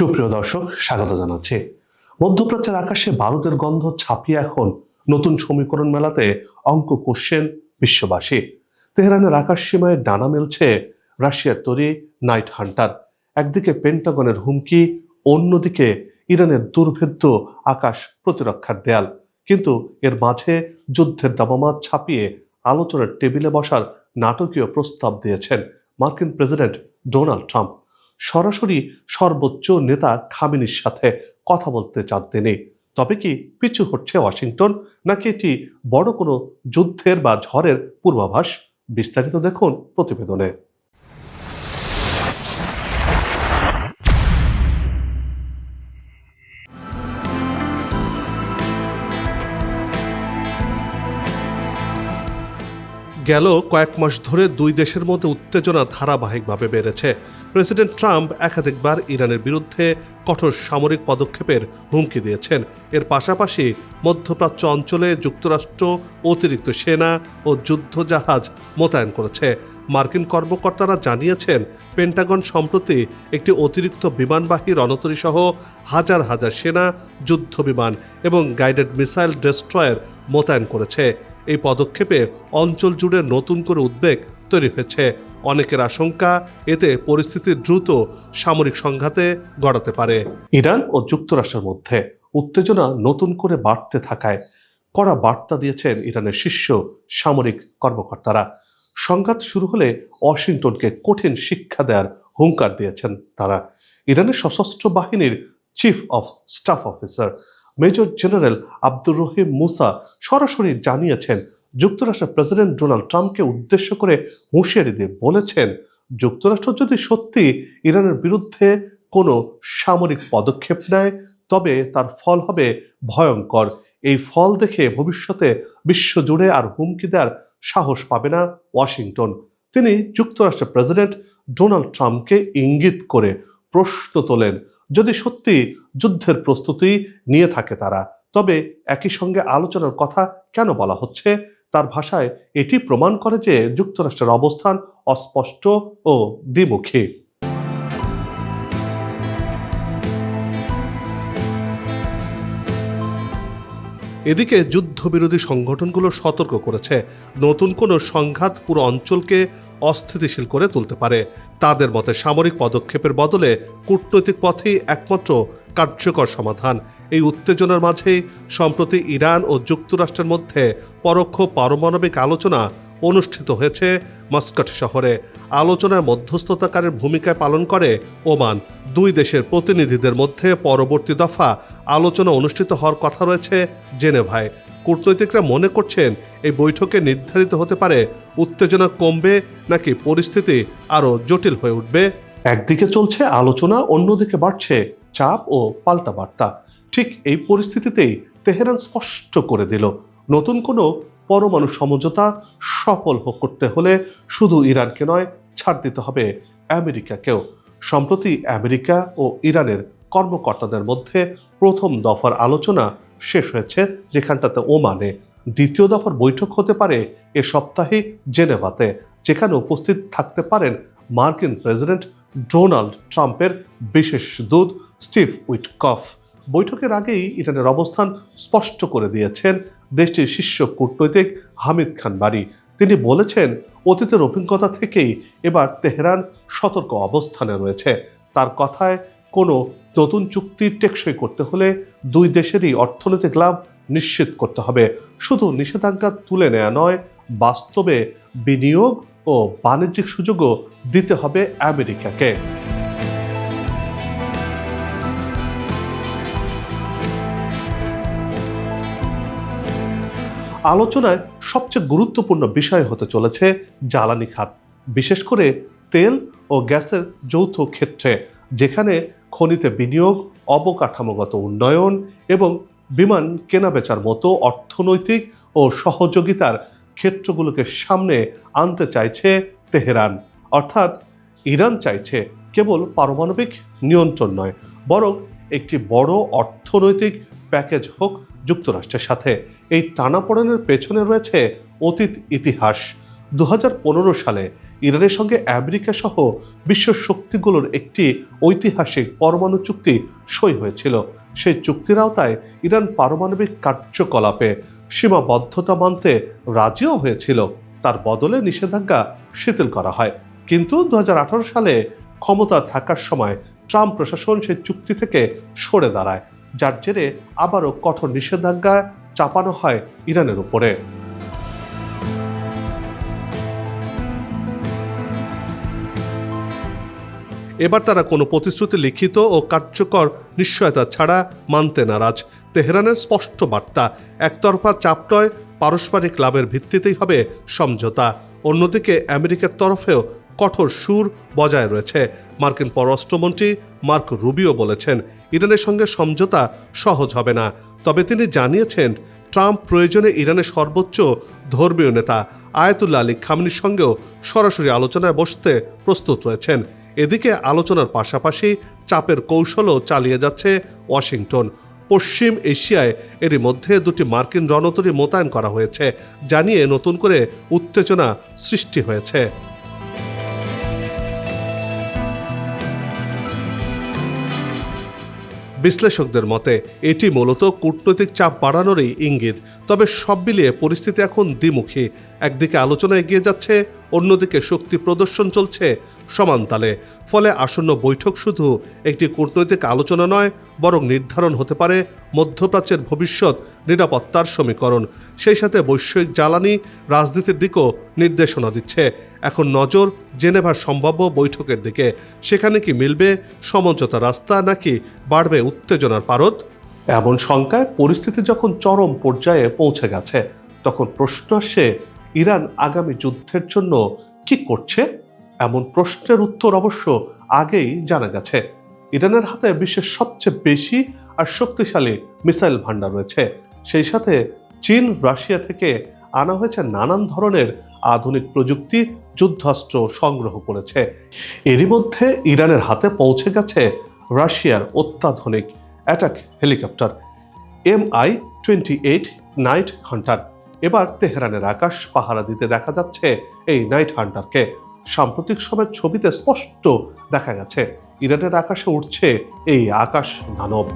সুপ্রিয় দর্শক, স্বাগত জানাচ্ছি। মধ্যপ্রাচ্যের আকাশে বারুদের গন্ধ ছাপিয়ে এখন নতুন সমীকরণ মেলাতে অঙ্ক কষছেন বিশ্ববাসী। তেহরানের আকাশ সীমায় ডানা মেলছে রাশিয়ার তৈরি নাইট হান্টার। একদিকে পেন্টাগনের হুমকি, অন্যদিকে ইরানের দুর্ভেদ্য আকাশ প্রতিরক্ষার দেয়াল। কিন্তু এর মাঝে যুদ্ধের দামামা ছাপিয়ে আলোচনার টেবিলে বসার নাটকীয় প্রস্তাব দিয়েছেন মার্কিন প্রেসিডেন্ট ডোনাল্ড ট্রাম্প। সরাসরি সর্বোচ্চ নেতা খামেনির সাথে কথা বলতে চান তিনি। তবে কি পিছু হচ্ছে ওয়াশিংটন, নাকি এটি বড় কোনো যুদ্ধের বা ঝড়ের পূর্বাভাস? বিস্তারিত দেখুন প্রতিবেদনে। গেল কয়েক মাস ধরে দুই দেশের মধ্যে উত্তেজনা ধারাবাহিকভাবে বেড়েছে। প্রেসিডেন্ট ট্রাম্প একাধিকবার ইরানের বিরুদ্ধে কঠোর সামরিক পদক্ষেপের হুমকি দিয়েছেন। এর পাশাপাশি মধ্যপ্রাচ্য অঞ্চলে যুক্তরাষ্ট্র অতিরিক্ত সেনা ও যুদ্ধজাহাজ মোতায়েন করেছে। মার্কিন কর্মকর্তারা জানিয়েছেন, পেন্টাগন সম্প্রতি একটি অতিরিক্ত বিমানবাহী রণতরী সহ হাজার হাজার সেনা, যুদ্ধ বিমান এবং গাইডেড মিসাইল ডেস্ট্রয়ার মোতায়েন করেছে। এই পদক্ষেপে অঞ্চল জুড়ে নতুন করে উদ্বেগ তৈরি হয়েছে। অনেকের আশঙ্কা, এতে পরিস্থিতি দ্রুত সামরিক সংঘাতে গড়াতে পারে। ইরান ও যুক্তরাষ্ট্রের মধ্যে উত্তেজনা নতুন করে বাড়তে থাকায় কড়া বার্তা দিয়েছেন ইরানের শীর্ষ সামরিক কর্মকর্তারা। সংঘাত শুরু হলে ওয়াশিংটনকে কঠিন শিক্ষা দেওয়ার হুঙ্কার দিয়েছেন তারা। ইরানের সশস্ত্র বাহিনীর chief of staff officer major general Abdur Rahim Musa সরাসরি জানিয়েছেন, যুক্তরাষ্ট্রের প্রেসিডেন্ট ডোনাল্ড ট্রাম্পকে উদ্দেশ্য করে হুঁশিয়ারি দিয়ে বলেছেন, যুক্তরাষ্ট্র যদি সত্যি ইরানের বিরুদ্ধে কোনো সামরিক পদক্ষেপ নেয় তবে তার ফল হবে ভয়ঙ্কর। এই ফল দেখে ভবিষ্যতে বিশ্বজুড়ে আর হুমকি দেওয়ার সাহস পাবে না ওয়াশিংটন। তিনি যুক্তরাষ্ট্রের প্রেসিডেন্ট ডোনাল্ড ট্রাম্পকে ইঙ্গিত করে প্রশ্ন তোলেন, যদি সত্যি যুদ্ধের প্রস্তুতি নিয়ে থাকে তারা, তবে একই সঙ্গে আলোচনার কথা কেন বলা হচ্ছে? তার ভাষায় এটি প্রমাণ করে যে যুক্তরাষ্ট্রের অবস্থান অস্পষ্ট ও দ্বিমুখী। এদিকে যুদ্ধবিরোধী সংগঠনগুলো সতর্ক করেছে, নতুন কোনো সংঘাত পুরো অঞ্চলকে অস্থিতিশীল করে তুলতে পারে। তাদের মতে সামরিক পদক্ষেপের বদলে কূটনৈতিক পথেই একমাত্র কার্যকর সমাধান। এই উত্তেজনার মাঝেই সম্প্রতি ইরান ও যুক্তরাষ্ট্রের মধ্যে পরোক্ষ পারমাণবিক আলোচনা অনুষ্ঠিত হয়েছে মাস্কাট শহরে। আলোচনায় মধ্যস্থতাকারীর ভূমিকা পালন করে ওমান। দুই দেশের প্রতিনিধিদের মধ্যে পরবর্তী দফা আলোচনা অনুষ্ঠিত হওয়ার কথা রয়েছে জেনেভায়। কূটনৈতিকরা মনে করছেন, এই বৈঠকে নির্ধারিত হতে পারে উত্তেজনা কমবে নাকি পরিস্থিতি আরও জটিল হয়ে উঠবে। একদিকে চলছে আলোচনা, অন্যদিকে বাড়ছে চাপ ও পাল্টা বার্তা। ঠিক এই পরিস্থিতিতেই তেহরান স্পষ্ট করে দিল, নতুন কোনো পরমাণু সমঝোতা সফল করতে হলে শুধু ইরানকে নয়, ছাড় দিতে হবে আমেরিকাকেও। সম্প্রতি আমেরিকা ও ইরানের কর্মকর্তাদের মধ্যে প্রথম দফার আলোচনা শেষ হয়েছে, যেখানটাতে ওমানে। দ্বিতীয় দফার বৈঠক হতে পারে এ সপ্তাহে জেনেভাতে, যেখানে উপস্থিত থাকতে পারেন মার্কিন প্রেসিডেন্ট ডোনাল্ড ট্রাম্পের বিশেষ দূত স্টিভ উইটকফ। বৈঠকের আগেই ইরানের অবস্থান স্পষ্ট করে দিয়েছেন দেশটির শীর্ষ কূটনৈতিক হামিদ খান বারি। তিনি বলেছেন, অতীতের অভিজ্ঞতা থেকেই এবার তেহরান সতর্ক অবস্থানে রয়েছে। তার কথায়, কোনো নতুন চুক্তি টেকসই করতে হলে দুই দেশেরই অর্থনৈতিক লাভ নিশ্চিত করতে হবে। শুধু নিষেধাজ্ঞা তুলে নেওয়া নয়, বাস্তবে বিনিয়োগ ও বাণিজ্যিক সুযোগও দিতে হবে আমেরিকাকে। আলোচনায় সবচেয়ে গুরুত্বপূর্ণ বিষয় হতে চলেছে জ্বালানি খাত, বিশেষ করে তেল ও গ্যাসের যৌথ ক্ষেত্রে, যেখানে খনিতে বিনিয়োগ, অবকাঠামোগত উন্নয়ন এবং বিমান কেনাবেচার মতো অর্থনৈতিক ও সহযোগিতার ক্ষেত্রগুলোকে সামনে আনতে চাইছে তেহরান। অর্থাৎ ইরান চাইছে কেবল পারমাণবিক নিয়ন্ত্রণ নয়, বরং একটি বড় অর্থনৈতিক প্যাকেজ হোক যুক্তরাষ্ট্রের সাথে। এই টানাপোড়েনের পেছনে রয়েছে অতীত ইতিহাস। 2015 সালে ইরানের সঙ্গে আমেরিকা সহ বিশ্ব শক্তিগুলোর একটি ঐতিহাসিক পরমাণু চুক্তি সই হয়েছিল। সেই চুক্তির আওতায় ইরান পারমাণবিক কার্যকলাপে সীমাবদ্ধতা মানতে রাজিও হয়েছিল। তার বদলে নিষেধাজ্ঞা শিথিল করা হয়। কিন্তু 2018 সালে ক্ষমতা থাকার সময় ট্রাম্প প্রশাসন সেই চুক্তি থেকে সরে দাঁড়ায়, যার জেরে আবারও কঠোর নিষেধাজ্ঞা চাপানো হয় ইরানের উপরে। এবার তারা কোনো প্রতিশ্রুতি লিখিত ও কার্যকর নিশ্চয়তা ছাড়া মানতে নারাজ। তেহরানের স্পষ্ট বার্তা, একতরফা চাপ নয়, পারস্পরিক লাভের ভিত্তিতেই হবে সমঝোতা। অন্যদিকে আমেরিকার তরফেও কঠোর সুর বজায় রয়েছে। মার্কিন পররাষ্ট্রমন্ত্রী মার্ক রুবিও বলেছেন, ইরানের সঙ্গে সমঝোতা সহজ হবে না। তবে তিনি জানিয়েছেন, ট্রাম্প প্রয়োজনে ইরানের সর্বোচ্চ ধর্মীয় নেতা আয়াতুল্লাহ আলী খামেনির সঙ্গেও সরাসরি আলোচনায় বসতে প্রস্তুত রয়েছেন। এদিকে আলোচনার পাশাপাশি চাপের কৌশলও চালিয়ে যাচ্ছে ওয়াশিংটন। পশ্চিম এশিয়ায় এরই মধ্যে দুটি মার্কিন রণতরী মোতায়েন করা হয়েছে, জানিয়ে নতুন করে উত্তেজনা সৃষ্টি হয়েছে। বিশ্লেষকদের মতে এটি মূলত কূটনৈতিক চাপ বাড়ানোরই ইঙ্গিত। তবে সব মিলিয়ে পরিস্থিতি এখন দ্বিমুখী। একদিকে আলোচনা এগিয়ে যাচ্ছে, অন্যদিকে শক্তি প্রদর্শন চলছে সমানতালে। ফলে আসন্ন বৈঠক শুধু একটি কূটনৈতিক আলোচনা নয়, বরং নির্ধারণ হতে পারে মধ্যপ্রাচ্যের ভবিষ্যৎ নিরাপত্তার সমীকরণ। সেই সাথে বৈশ্বিক জ্বালানি রাজনীতির দিকেও নির্দেশনা দিচ্ছে। এখন নজর জেনেভার সম্ভাব্য বৈঠকের দিকে। সেখানে কি মিলবে সমঝোতার রাস্তা, নাকি বাড়বে উত্তেজনার পারদ? এমন শঙ্কায় পরিস্থিতি যখন চরম পর্যায়ে পৌঁছে গেছে, তখন প্রশ্ন আসে, ইরান আগামী যুদ্ধের জন্য কি করছে? এমন প্রশ্নের উত্তর অবশ্য আগেই জানা গেছে। ইরানের হাতে বিশ্বের সবচেয়ে বেশি আর শক্তিশালী মিসাইল ভান্ডার রয়েছে। সেই সাথে চীন, রাশিয়া থেকে আনা হয়েছে নানান ধরনের আধুনিক প্রযুক্তি, যুদ্ধাস্ত্র সংগ্রহ করেছে। এরই মধ্যে ইরানের হাতে পৌঁছে গেছে রাশিয়ার অত্যাধুনিক attack helicopter MI-28 night Hunter. এবার তেহরানের আকাশ পাহারা দিতে দেখা যাচ্ছে এই নাইট হান্টারকে। সাম্প্রতিক সময়ের ছবিতে স্পষ্ট দেখা গেছে ইরানের আকাশে উঠছে এই আকাশ দানব।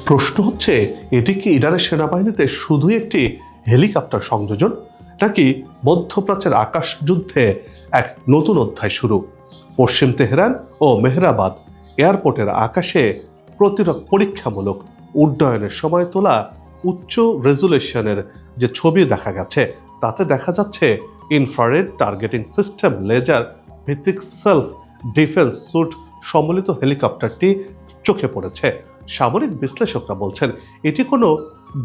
প্রশ্ন হচ্ছে, এটি কি ইরানের সেনাবাহিনীতে শুধুই একটি হেলিকপ্টার সংযোজন, নাকি মধ্যপ্রাচ্যের আকাশ যুদ্ধে এক নতুন অধ্যায় শুরু? পশ্চিম তেহরান ও মেহরাবাদ এয়ারপোর্টের আকাশে পরীক্ষামূলক উড্ডয়নের সময় তোলা উচ্চ রেজুলেশনের যে ছবি দেখা গেছে, তাতে দেখা যাচ্ছে ইনফ্রারেড টার্গেটিং সিস্টেম, লেজার ভিত্তিক সেলফ ডিফেন্স স্যুট সম্বলিত হেলিকপ্টারটি চোখে পড়েছে। সামরিক বিশ্লেষকরা বলছেন, এটি কোনো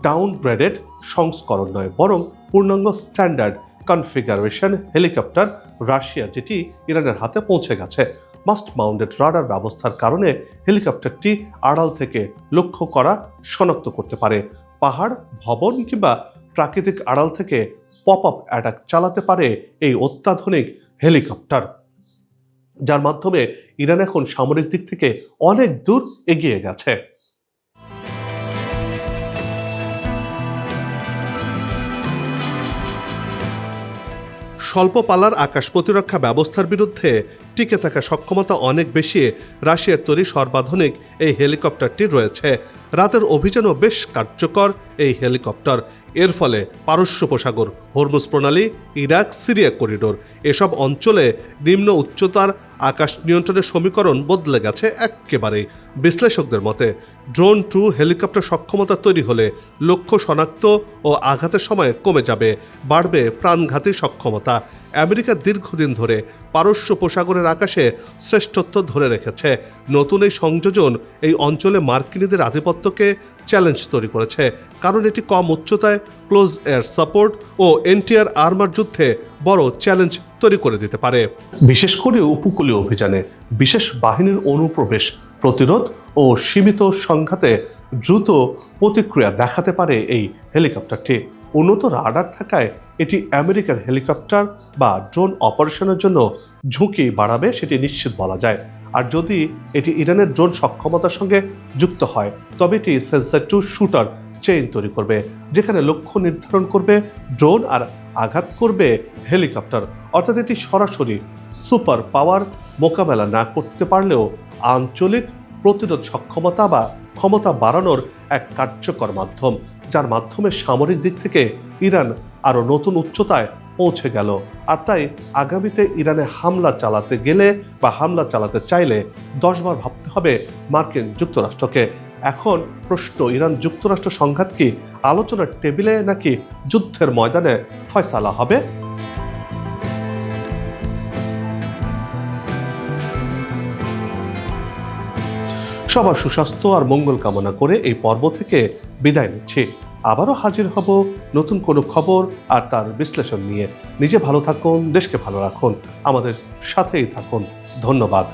ডাউনগ্রেডেড সংস্করণ নয়, বরং পূর্ণাঙ্গ স্ট্যান্ডার্ড কনফিগারেশন হেলিকপ্টার রাশিয়া, যেটি ইরানের হাতে পৌঁছে গেছে। মাস্ট মাউন্টেড রাডার ব্যবস্থার কারণে হেলিকপ্টারটি আড়াল থেকে লক্ষ্য করা, শনাক্ত করতে পারে। পাহাড়, ভবন কিংবা প্রাকৃতিক আড়াল থেকে পপ আপ অ্যাটাক চালাতে পারে এই অত্যাধুনিক হেলিকপ্টার, যার মাধ্যমে ইরান এখন সামরিক দিক থেকে অনেক দূর এগিয়ে গেছে। স্বল্প পালার আকাশ প্রতিরক্ষা ব্যবস্থার বিরুদ্ধে টিকে থাকা সক্ষমতা অনেক বেশি রাশিয়ার তৈরি সর্বাধুনিক এই হেলিকপ্টারটি রয়েছে। রাতের অভিযানও বেশ কার্যকর এই হেলিকপ্টার। এর ফলে পারস্য উপসাগর, হরমুজ প্রণালী, ইরাক, সিরিয়া করিডোর এসব অঞ্চলে নিম্ন উচ্চতার আকাশ নিয়ন্ত্রণের সমীকরণ বদলে গেছে একেবারেই। বিশ্লেষকদের মতে ড্রোন টু হেলিকপ্টার সক্ষমতা তৈরি হলে লক্ষ্য শনাক্ত ও আঘাতের সময় কমে যাবে, বাড়বে প্রাণঘাতী সক্ষমতা। আমেরিকা দীর্ঘদিন ধরে পারস্য উপসাগরের আকাশে শ্রেষ্ঠত্ব ধরে রেখেছে। নতুন এই সংযোজন এই অঞ্চলে মার্কিনীদের আধিপত্যকে চ্যালেঞ্জ তৈরি করেছে, কারণ এটি কম উচ্চতায় ক্লোজ এয়ার সাপোর্ট ও এন্টিয়ার আর্মার যুদ্ধে বড় চ্যালেঞ্জ তৈরি করে দিতে পারে। বিশেষ করে উপকূলীয় অভিযানে বিশেষ বাহিনীর অনুপ্রবেশ প্রতিরোধ ও সীমিত সংঘাতে দ্রুত প্রতিক্রিয়া দেখাতে পারে এই হেলিকপ্টারটি। উন্নত রাডার থাকায় এটি আমেরিকার হেলিকপ্টার বা ড্রোন অপারেশনের জন্য ঝুঁকি বাড়াবে, সেটি নিশ্চিত বলা যায়। আর যদি এটি ইরানের ড্রোন সক্ষমতার সঙ্গে যুক্ত হয় তবে এটি সেন্সর টু শুটার চেইন তৈরি করবে, যেখানে লক্ষ্য নির্ধারণ করবে ড্রোন আর আঘাত করবে হেলিকপ্টার। অর্থাৎ এটি সরাসরি সুপার পাওয়ার মোকাবেলা না করতে পারলেও আঞ্চলিক প্রতিরোধ সক্ষমতা বা ক্ষমতা বাড়ানোর এক কার্যকর মাধ্যম, যার মাধ্যমে সামরিক দিক থেকে ইরান আরও নতুন উচ্চতায় পৌঁছে গেল। আর তাই আগামীতে ইরানে হামলা চালাতে গেলে বা হামলা চালাতে চাইলে 10 বার ভাবতে হবে মার্কিন যুক্তরাষ্ট্রকে। এখন প্রশ্ন, ইরান যুক্তরাষ্ট্র সংঘাত কি আলোচনার টেবিলে নাকি যুদ্ধের ময়দানে ফয়সালা হবে? সবার সুস্বাস্থ্য আর মঙ্গল কামনা করে এই পর্ব থেকে বিদায় নিচ্ছি। আবারও হাজির হব নতুন কোনো খবর আর তার বিশ্লেষণ নিয়ে। নিজে ভালো থাকুন, দেশকে ভালো রাখুন, আমাদের সাথেই থাকুন। ধন্যবাদ।